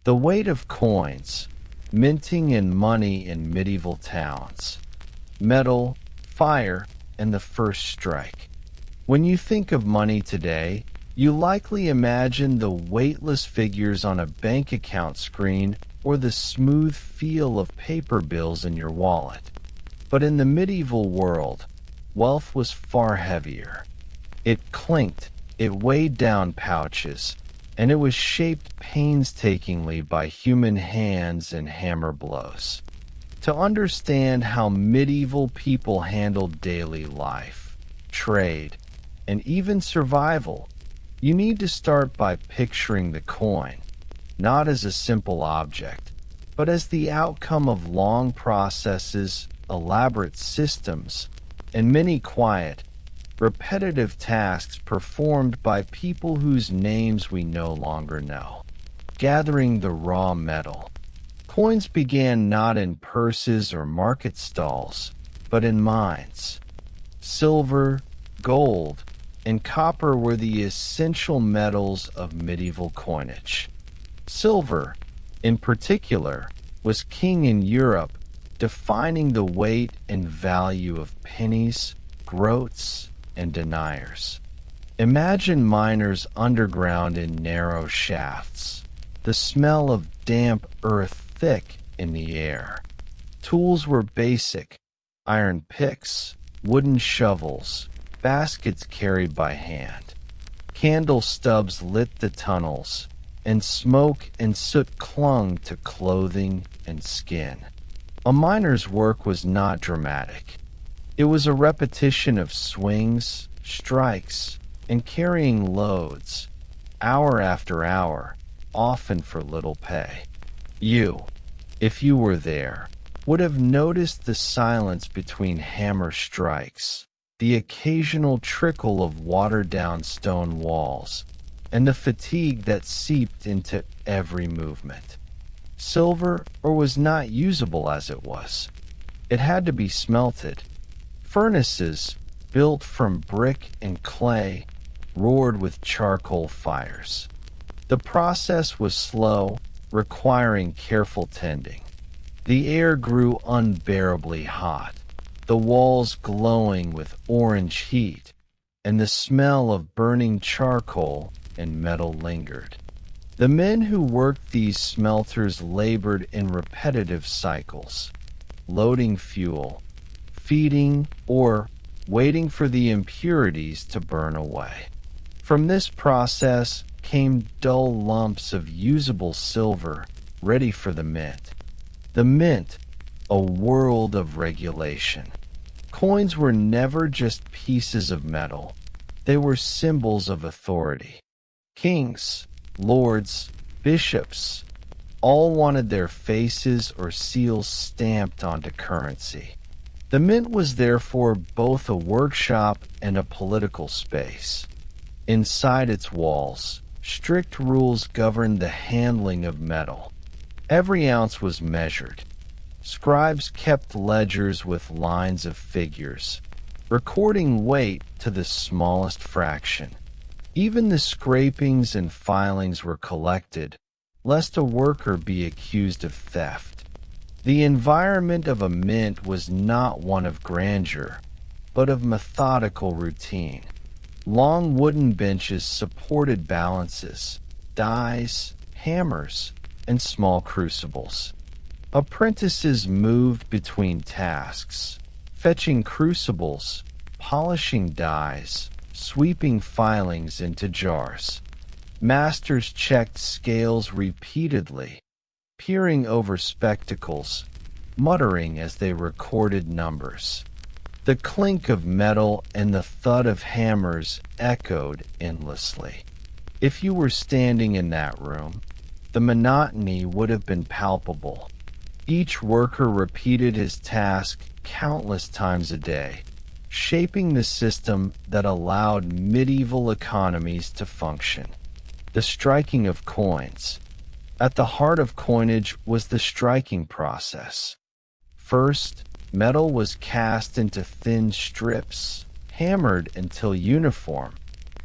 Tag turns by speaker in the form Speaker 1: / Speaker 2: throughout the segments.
Speaker 1: The weight of coins, minting and money in medieval towns, metal, fire, and the first strike. When you think of money today, you likely imagine the weightless figures on a bank account screen or the smooth feel of paper bills in your wallet. But in the medieval world, wealth was far heavier. It clinked, it weighed down pouches, and it was shaped painstakingly by human hands and hammer blows. To understand how medieval people handled daily life, trade, and even survival, you need to start by picturing the coin, not as a simple object, but as the outcome of long processes, elaborate systems, and many quiet, repetitive tasks performed by people whose names we no longer know. Gathering the raw metal. Coins began not in purses or market stalls, but in mines. Silver, gold, and copper were the essential metals of medieval coinage. Silver, in particular, was king in Europe, defining the weight and value of pennies, groats, and deniers. Imagine miners underground in narrow shafts, the smell of damp earth thick in the air. Tools were basic: iron picks, wooden shovels, baskets carried by hand. Candle stubs lit the tunnels, and smoke and soot clung to clothing and skin. A miner's work was not dramatic. It was a repetition of swings, strikes, and carrying loads, hour after hour, often for little pay. You, if you were there, would have noticed the silence between hammer strikes, the occasional trickle of watered-down stone walls, and the fatigue that seeped into every movement. Silver was not usable as it was. It had to be smelted. Furnaces, built from brick and clay, roared with charcoal fires. The process was slow, requiring careful tending. The air grew unbearably hot, the walls glowing with orange heat, and the smell of burning charcoal and metal lingered. The men who worked these smelters labored in repetitive cycles, loading fuel, feeding, or waiting for the impurities to burn away. From this process came dull lumps of usable silver ready for the mint. The mint, a world of regulation. Coins were never just pieces of metal. They were symbols of authority. Kings, lords, bishops, all wanted their faces or seals stamped onto currency. The mint was therefore both a workshop and a political space. Inside its walls, strict rules governed the handling of metal. Every ounce was measured. Scribes kept ledgers with lines of figures, recording weight to the smallest fraction. Even the scrapings and filings were collected, lest a worker be accused of theft. The environment of a mint was not one of grandeur, but of methodical routine. Long wooden benches supported balances, dies, hammers, and small crucibles. Apprentices moved between tasks, fetching crucibles, polishing dies, sweeping filings into jars. Masters checked scales repeatedly, peering over spectacles, muttering as they recorded numbers. The clink of metal and the thud of hammers echoed endlessly. If you were standing in that room, the monotony would have been palpable. Each worker repeated his task countless times a day, shaping the system that allowed medieval economies to function. The striking of coins. At the heart of coinage was the striking process. First, metal was cast into thin strips, hammered until uniform,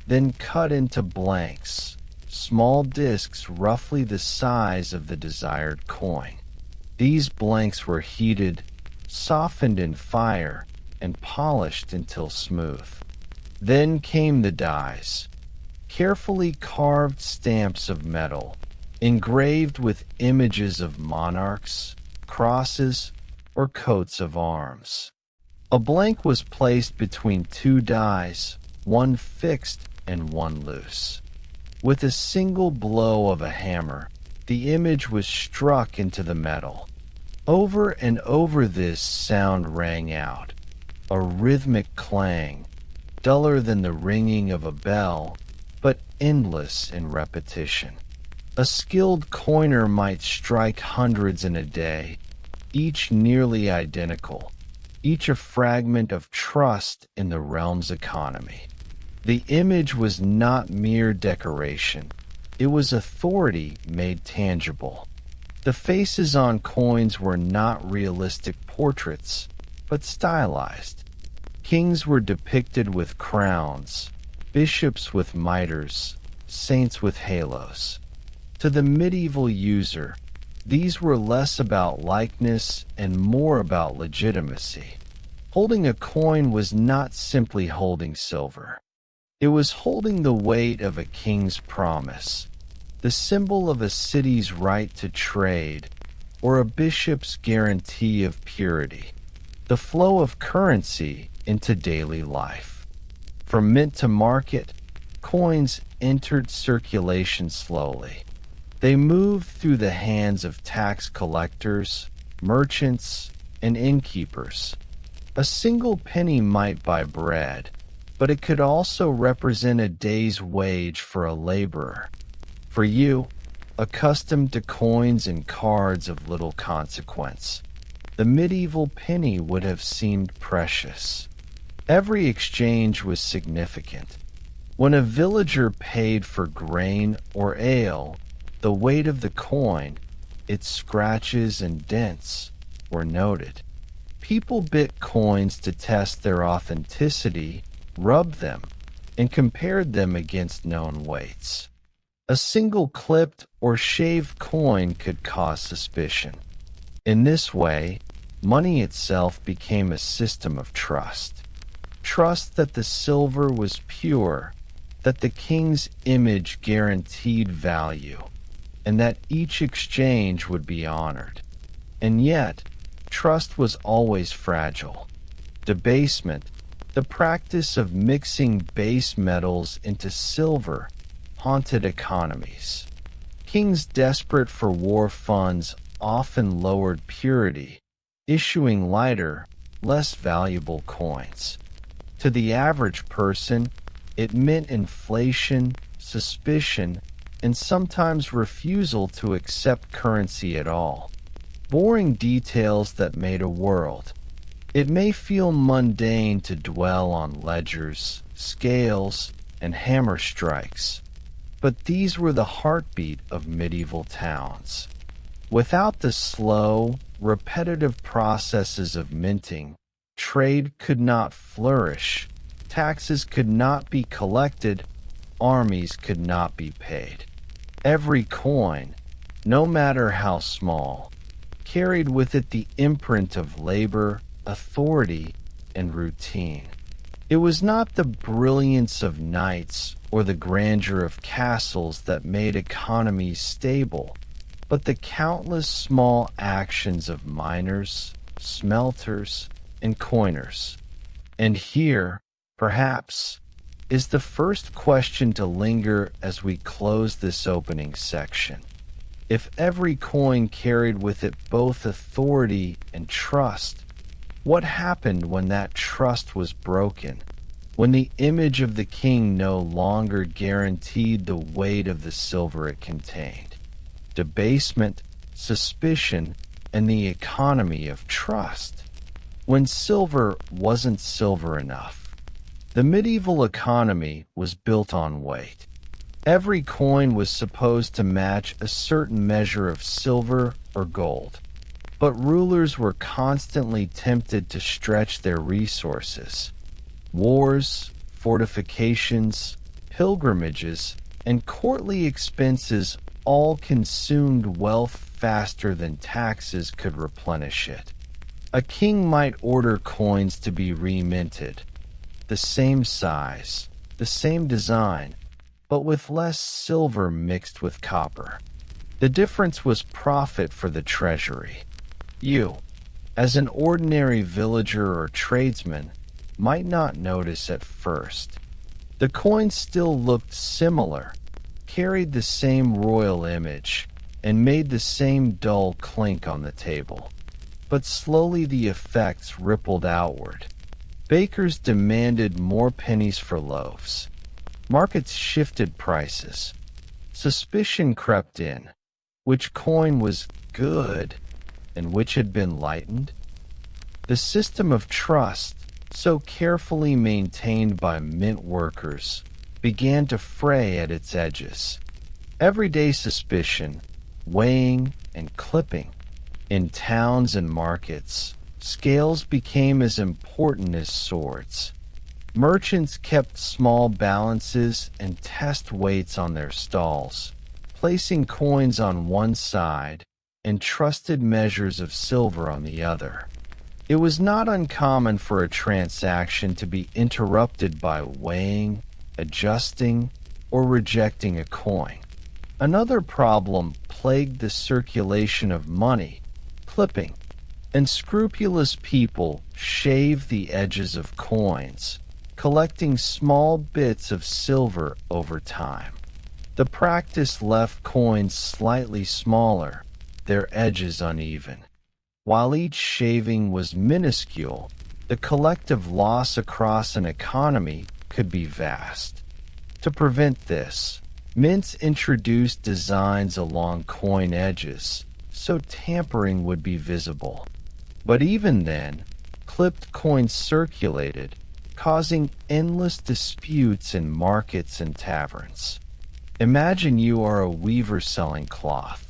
Speaker 1: then cut into blanks, small discs roughly the size of the desired coin. These blanks were heated, softened in fire, and polished until smooth. Then came the dies, carefully carved stamps of metal, engraved with images of monarchs, crosses, or coats of arms. A blank was placed between two dies, one fixed and one loose. With a single blow of a hammer, the image was struck into the metal. Over and over this sound rang out, a rhythmic clang, duller than the ringing of a bell, but endless in repetition. A skilled coiner might strike hundreds in a day, each nearly identical, each a fragment of trust in the realm's economy. The image was not mere decoration, it was authority made tangible. The faces on coins were not realistic portraits, but stylized. Kings were depicted with crowns, bishops with mitres, saints with halos. To the medieval user, these were less about likeness and more about legitimacy. Holding a coin was not simply holding silver. It was holding the weight of a king's promise, the symbol of a city's right to trade, or a bishop's guarantee of purity, the flow of currency into daily life. From mint to market, coins entered circulation slowly. They moved through the hands of tax collectors, merchants, and innkeepers. A single penny might buy bread, but it could also represent a day's wage for a laborer. For you, accustomed to coins and cards of little consequence, the medieval penny would have seemed precious. Every exchange was significant. When a villager paid for grain or ale, the weight of the coin, its scratches and dents, were noted. People bit coins to test their authenticity, rubbed them, and compared them against known weights. A single clipped or shaved coin could cause suspicion. In this way, money itself became a system of trust. Trust that the silver was pure, that the king's image guaranteed value, and that each exchange would be honored. And yet, trust was always fragile. Debasement, the practice of mixing base metals into silver, haunted economies. Kings desperate for war funds often lowered purity, issuing lighter, less valuable coins. To the average person, it meant inflation, suspicion, and sometimes refusal to accept currency at all. Boring details that made a world. It may feel mundane to dwell on ledgers, scales, and hammer strikes, but these were the heartbeat of medieval towns. Without the slow, repetitive processes of minting, trade could not flourish, taxes could not be collected, armies could not be paid. Every coin, no matter how small, carried with it the imprint of labor, authority, and routine. It was not the brilliance of knights or the grandeur of castles that made economies stable, but the countless small actions of miners, smelters, and coiners. And here, perhaps, is the first question to linger as we close this opening section. If every coin carried with it both authority and trust, what happened when that trust was broken? When the image of the king no longer guaranteed the weight of the silver it contained? Debasement, suspicion, and the economy of trust. When silver wasn't silver enough. The medieval economy was built on weight. Every coin was supposed to match a certain measure of silver or gold. But rulers were constantly tempted to stretch their resources. Wars, fortifications, pilgrimages, and courtly expenses all consumed wealth faster than taxes could replenish it. A king might order coins to be reminted, the same size, the same design, but with less silver mixed with copper. The difference was profit for the treasury. You, as an ordinary villager or tradesman, might not notice at first. The coins still looked similar, carried the same royal image, and made the same dull clink on the table. But slowly the effects rippled outward. Bakers demanded more pennies for loaves. Markets shifted prices. Suspicion crept in. Which coin was good and which had been lightened? The system of trust, so carefully maintained by mint workers, began to fray at its edges. Everyday suspicion, weighing and clipping. In towns and markets, scales became as important as swords. Merchants kept small balances and test weights on their stalls, placing coins on one side and trusted measures of silver on the other. It was not uncommon for a transaction to be interrupted by weighing, adjusting, or rejecting a coin. Another problem plagued the circulation of money: clipping. Unscrupulous people shaved the edges of coins, collecting small bits of silver over time. The practice left coins slightly smaller, their edges uneven. While each shaving was minuscule, the collective loss across an economy could be vast. To prevent this, mints introduced designs along coin edges, so tampering would be visible. But even then, clipped coins circulated, causing endless disputes in markets and taverns. Imagine you are a weaver selling cloth.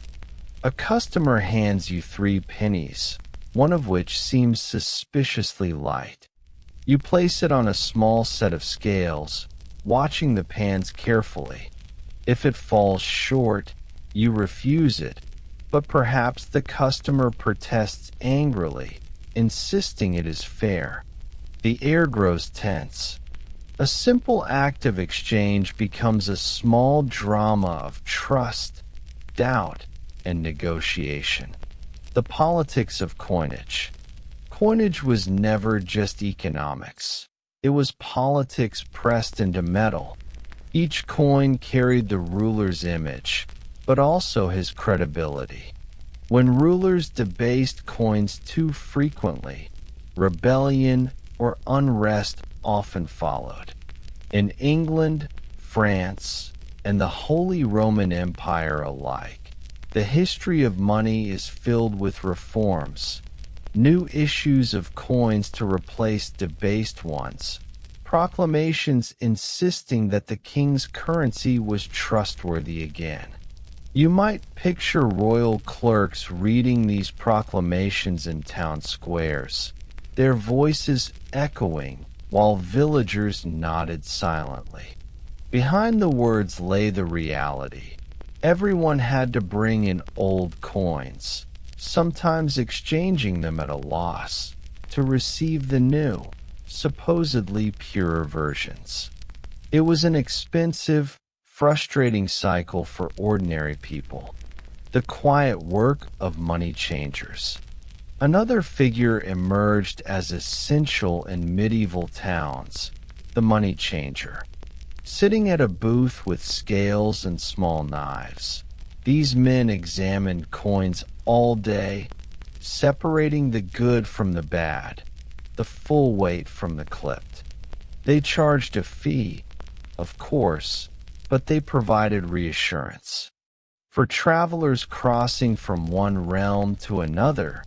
Speaker 1: A customer hands you 3 pennies, one of which seems suspiciously light. You place it on a small set of scales, watching the pans carefully. If it falls short, you refuse it, but perhaps the customer protests angrily, insisting it is fair. The air grows tense. A simple act of exchange becomes a small drama of trust, doubt, and negotiation. The politics of coinage. Coinage was never just economics. It was politics pressed into metal. Each coin carried the ruler's image, but also his credibility. When rulers debased coins too frequently, rebellion or unrest often followed. In England, France, and the Holy Roman Empire alike, the history of money is filled with reforms, new issues of coins to replace debased ones, proclamations insisting that the king's currency was trustworthy again. You might picture royal clerks reading these proclamations in town squares, their voices echoing while villagers nodded silently. Behind the words lay the reality. Everyone had to bring in old coins, sometimes exchanging them at a loss, to receive the new, supposedly purer versions. It was an expensive, frustrating cycle for ordinary people, the quiet work of money changers. Another figure emerged as essential in medieval towns, the money changer. Sitting at a booth with scales and small knives, these men examined coins all day, separating the good from the bad, the full weight from the clipped. They charged a fee, of course, but they provided reassurance. For travelers crossing from one realm to another,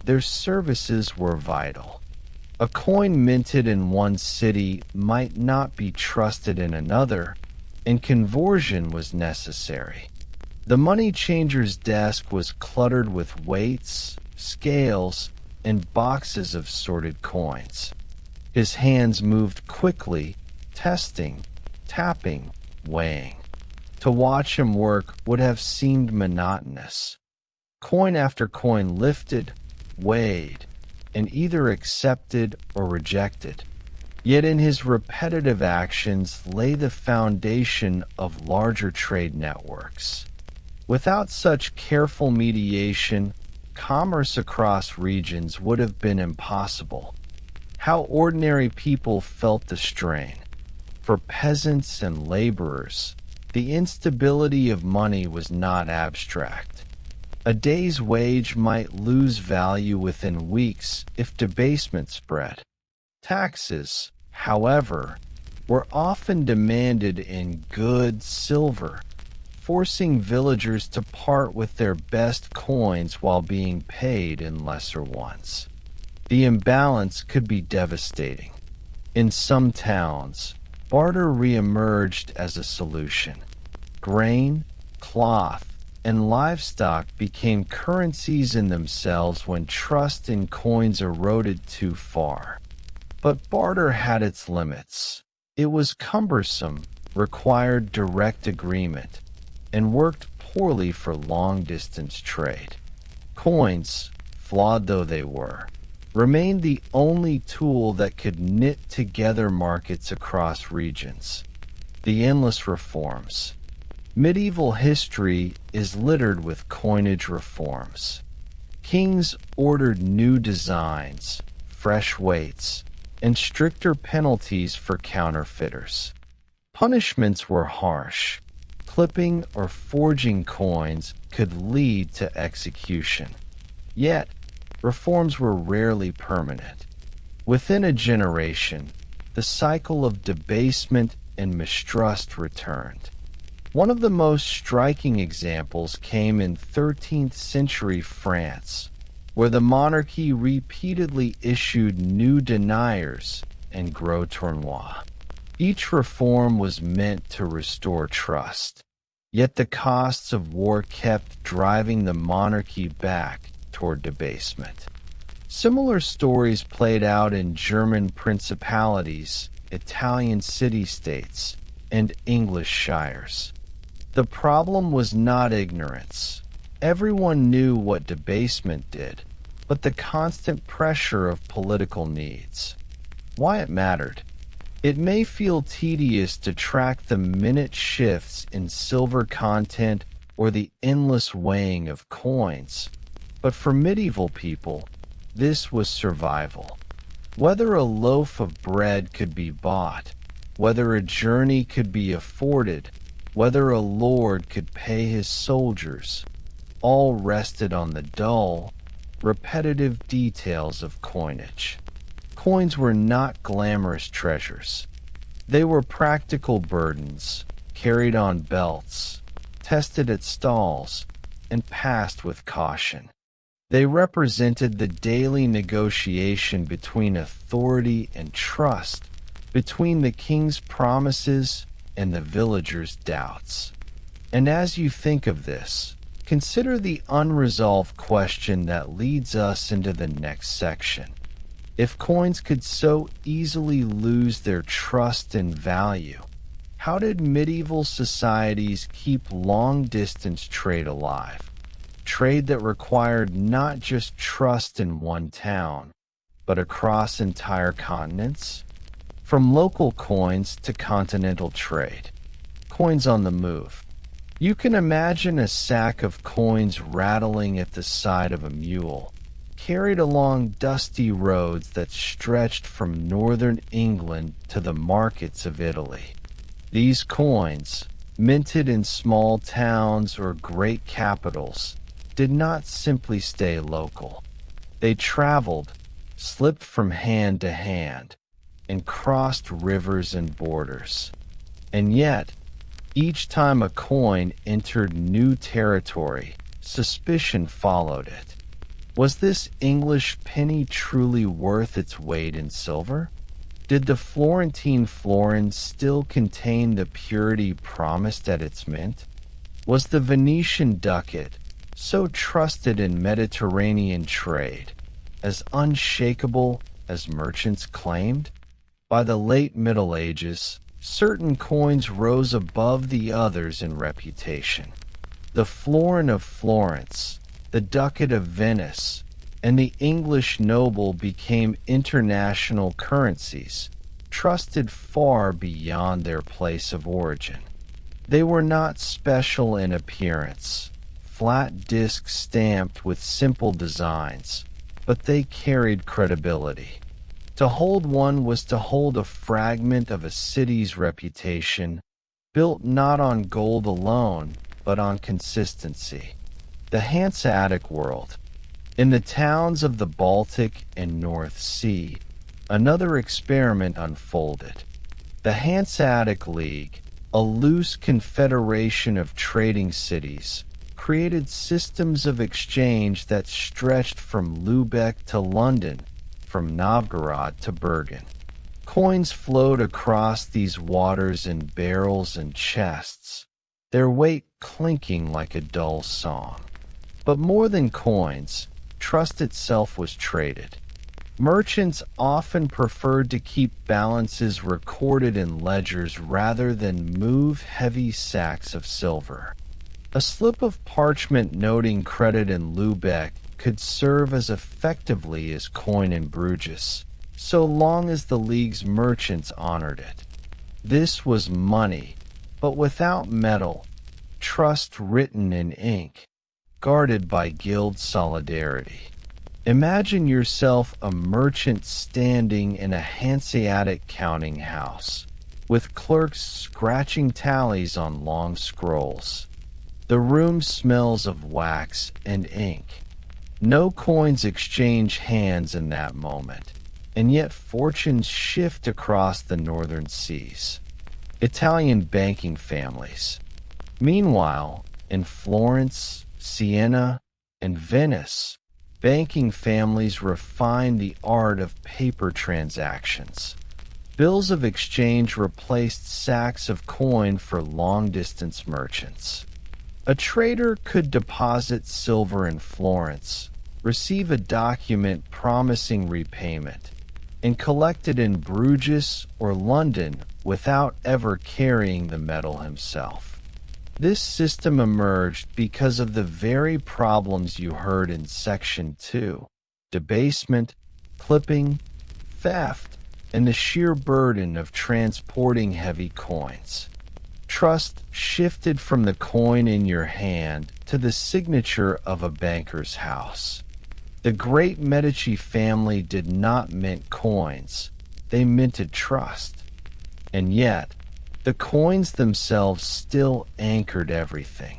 Speaker 1: their services were vital. A coin minted in one city might not be trusted in another, and conversion was necessary. The money changer's desk was cluttered with weights, scales, and boxes of sorted coins. His hands moved quickly, testing, tapping, weighing. To watch him work would have seemed monotonous. Coin after coin lifted, weighed, and either accepted or rejected. Yet in his repetitive actions lay the foundation of larger trade networks. Without such careful mediation, commerce across regions would have been impossible. How ordinary people felt the strain. For peasants and laborers, the instability of money was not abstract. A day's wage might lose value within weeks if debasement spread. Taxes, however, were often demanded in good silver, forcing villagers to part with their best coins while being paid in lesser ones. The imbalance could be devastating. In some towns, barter reemerged as a solution. Grain, cloth, and livestock became currencies in themselves when trust in coins eroded too far. But barter had its limits. It was cumbersome, required direct agreement, and worked poorly for long-distance trade. Coins, flawed though they were, remained the only tool that could knit together markets across regions. The endless reforms. Medieval history is littered with coinage reforms. Kings ordered new designs, fresh weights, and stricter penalties for counterfeiters. Punishments were harsh. Clipping or forging coins could lead to execution. Yet, reforms were rarely permanent. Within a generation, the cycle of debasement and mistrust returned. One of the most striking examples came in 13th century France, where the monarchy repeatedly issued new deniers and gros tournois. Each reform was meant to restore trust, yet the costs of war kept driving the monarchy back toward debasement. Similar stories played out in German principalities, Italian city-states, and English shires. The problem was not ignorance. Everyone knew what debasement did, but the constant pressure of political needs. Why it mattered. It may feel tedious to track the minute shifts in silver content or the endless weighing of coins, but for medieval people, this was survival. Whether a loaf of bread could be bought, whether a journey could be afforded, whether a lord could pay his soldiers, all rested on the dull, repetitive details of coinage. Coins were not glamorous treasures. They were practical burdens, carried on belts, tested at stalls, and passed with caution. They represented the daily negotiation between authority and trust, between the king's promises and the villagers' doubts. And as you think of this, consider the unresolved question that leads us into the next section. If coins could so easily lose their trust and value, how did medieval societies keep long-distance trade alive? Trade that required not just trust in one town, but across entire continents? From local coins to continental trade. Coins on the move. You can imagine a sack of coins rattling at the side of a mule, carried along dusty roads that stretched from northern England to the markets of Italy. These coins, minted in small towns or great capitals, did not simply stay local. They traveled, slipped from hand to hand, and crossed rivers and borders. And yet, each time a coin entered new territory, suspicion followed it. Was this English penny truly worth its weight in silver? Did the Florentine florin still contain the purity promised at its mint? Was the Venetian ducat, so trusted in Mediterranean trade, as unshakable as merchants claimed? By the late Middle Ages, Certain coins rose above the others in reputation. The florin of Florence, the ducat of Venice, and the English noble became international currencies, trusted far beyond their place of origin. They were not special in appearance, flat discs stamped with simple designs, but they carried credibility. To hold one was to hold a fragment of a city's reputation, built not on gold alone, but on consistency. The Hanseatic world. In the towns of the Baltic and North Sea, another experiment unfolded. The Hanseatic League, a loose confederation of trading cities, created systems of exchange that stretched from Lübeck to London, from Novgorod to Bergen. Coins flowed across these waters in barrels and chests, their weight clinking like a dull song. But more than coins, trust itself was traded. Merchants often preferred to keep balances recorded in ledgers rather than move heavy sacks of silver. A slip of parchment noting credit in Lübeck could serve as effectively as coin in Bruges, so long as the League's merchants honored it. This was money, but without metal, trust written in ink, guarded by guild solidarity. Imagine yourself a merchant standing in a Hanseatic counting house, with clerks scratching tallies on long scrolls. The room smells of wax and ink. No coins exchange hands in that moment, and yet fortunes shift across the northern seas. Italian banking families. Meanwhile, in Florence, Siena, and Venice, banking families refined the art of paper transactions. Bills of exchange replaced sacks of coin for long-distance merchants. A trader could deposit silver in Florence, receive a document promising repayment, and collect it in Bruges or London without ever carrying the metal himself. This system emerged because of the very problems you heard in Section 2: debasement, clipping, theft, and the sheer burden of transporting heavy coins. Trust shifted from the coin in your hand to the signature of a banker's house. The great Medici family did not mint coins, they minted trust. And yet, the coins themselves still anchored everything.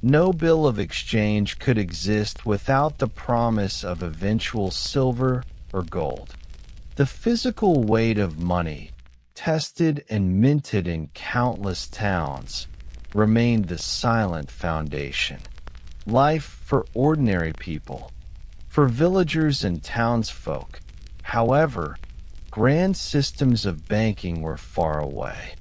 Speaker 1: No bill of exchange could exist without the promise of eventual silver or gold. The physical weight of money, tested and minted in countless towns, remained the silent foundation. Life for ordinary people, for villagers and townsfolk, however, grand systems of banking were far away.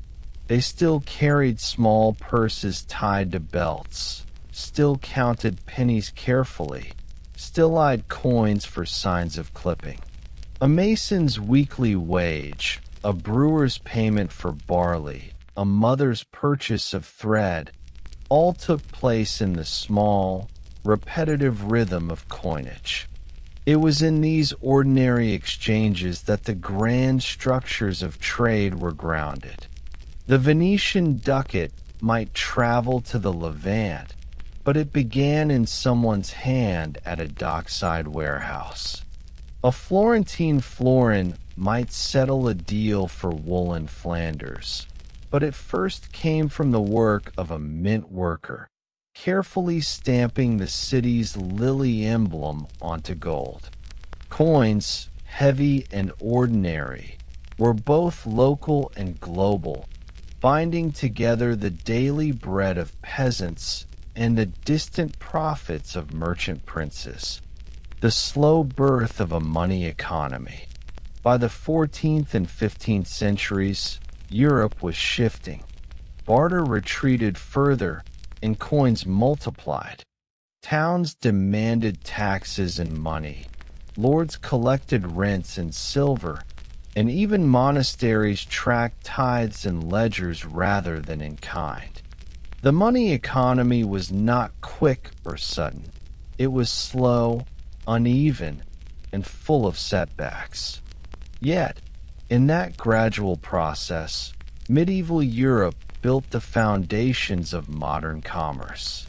Speaker 1: They still carried small purses tied to belts, still counted pennies carefully, still eyed coins for signs of clipping. A mason's weekly wage, a brewer's payment for barley, a mother's purchase of thread, all took place in the small, repetitive rhythm of coinage. It was in these ordinary exchanges that the grand structures of trade were grounded. The Venetian ducat might travel to the Levant, but it began in someone's hand at a dockside warehouse. A Florentine florin might settle a deal for wool in Flanders, but it first came from the work of a mint worker, carefully stamping the city's lily emblem onto gold. Coins, heavy and ordinary, were both local and global, binding together the daily bread of peasants and the distant profits of merchant princes. The slow birth of a money economy. By the 14th and 15th centuries, Europe was shifting. Barter retreated further, and coins multiplied. Towns demanded taxes and money. Lords collected rents in silver, and even monasteries tracked tithes and ledgers rather than in kind. The money economy was not quick or sudden. It was slow, uneven, and full of setbacks. Yet, in that gradual process, medieval Europe built the foundations of modern commerce.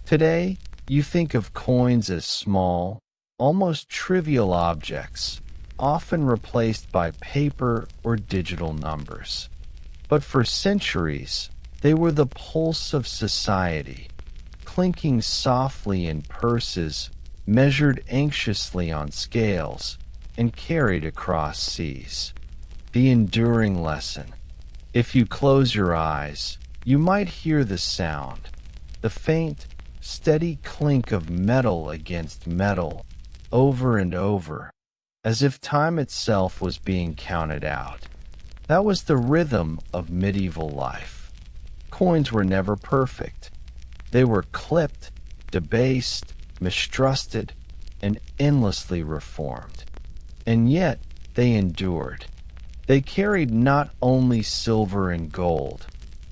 Speaker 1: Today, you think of coins as small, almost trivial objects, often replaced by paper or digital numbers. But for centuries, they were the pulse of society, clinking softly in purses, measured anxiously on scales, and carried across seas. The enduring lesson. If you close your eyes, you might hear the sound, the faint, steady clink of metal against metal, over and over, as if time itself was being counted out. That was the rhythm of medieval life. Coins were never perfect. They were clipped, debased, mistrusted, and endlessly reformed. And yet, they endured. They carried not only silver and gold,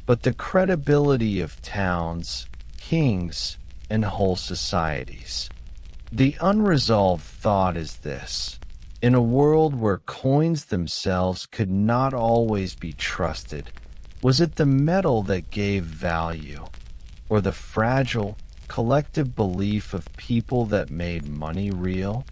Speaker 1: but the credibility of towns, kings, and whole societies. The unresolved thought is this: in a world where coins themselves could not always be trusted, was it the metal that gave value, or the fragile, collective belief of people that made money real?